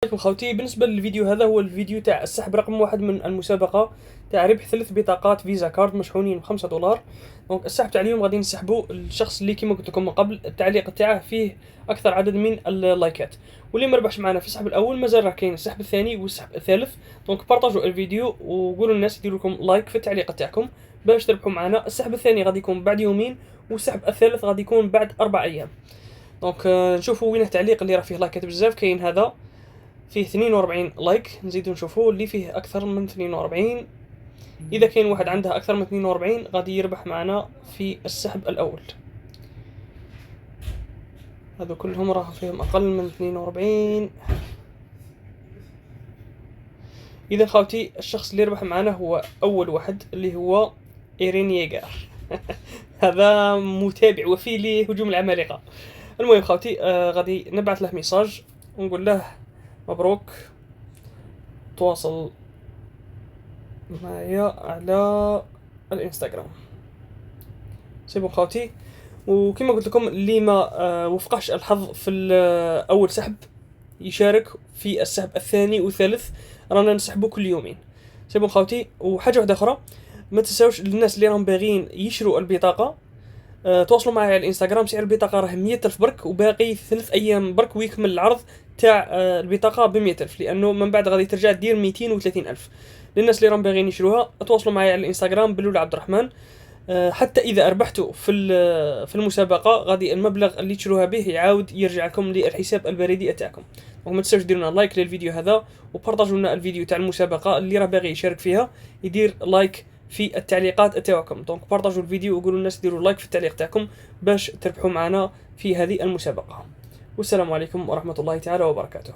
عليكم خوتي. بالنسبه للفيديو هذا، هو الفيديو تاع السحب رقم 1 من المسابقه تاع ربح 3 بطاقات فيزا كارد مشحونين ب$5. دونك السحب تاع اليوم غادي نسحبوا الشخص اللي كيما قلت لكم من قبل التعليق تاعه فيه اكثر عدد من اللايكات، واللي ما ربحش معنا في السحب الاول مازال راه كاين السحب الثاني والسحب الثالث. دونك بارطاجوا الفيديو وقولوا للناس يديروا لكم لايك في التعليق تاعكم باش تربحوا معنا. السحب الثاني غادي يكون بعد يومين، والسحب الثالث غادي يكون بعد 4 ايام. دونك نشوفوا وين التعليق اللي راه فيه لايكات بزاف. كاين هذا فيه 42 لايك، نزيدو نشوفو اللي فيه اكثر من 42. اذا كاين واحد عنده اكثر من 42 غادي يربح معنا في السحب الاول. هذو كلهم راه فيهم اقل من 42. اذا خاوتي الشخص اللي يربح معنا هو اول واحد اللي هو ايرين ييغر. هذا متابع وفي لهجوم العمالقه. المهم خاوتي، غادي نبعث له ميساج ونقول له مبروك، تواصل معايا على الانستغرام. سيبو خاوتي. وكما قلت لكم اللي ما وفقش الحظ في اول سحب يشارك في السحب الثاني والثالث، رانا نسحبو كل يومين. سيبو خاوتي. وحاجه واحده اخرى، ما تنساوش للناس اللي راهم باغيين يشروا البطاقه، تواصلوا معايا على الانستغرام. سعر البطاقه راه 100,000 برك، وباقي 3 ايام برك ويكمل العرض تاع البطاقه ب 100,000، لانه من بعد غادي ترجع دير 230,000. للناس اللي راهم باغيين يشروها تواصلوا معايا على الانستغرام بلول عبد الرحمن. حتى اذا ربحتوا في المسابقه غادي المبلغ اللي تشروها به يعاود يرجع لكم للحساب البريدي تاعكم. وما تنساوش ديروا لنا لايك للفيديو هذا، وبارطاجوا لنا الفيديو تاع المسابقه. اللي راه باغي يشارك فيها يدير لايك في التعليقات تاعكم. دونك بارطاجوا الفيديو وقولوا للناس يديروا لايك في التعليق تاعكم باش تربحوا معنا في هذه المسابقه. والسلام عليكم ورحمه الله تعالى وبركاته.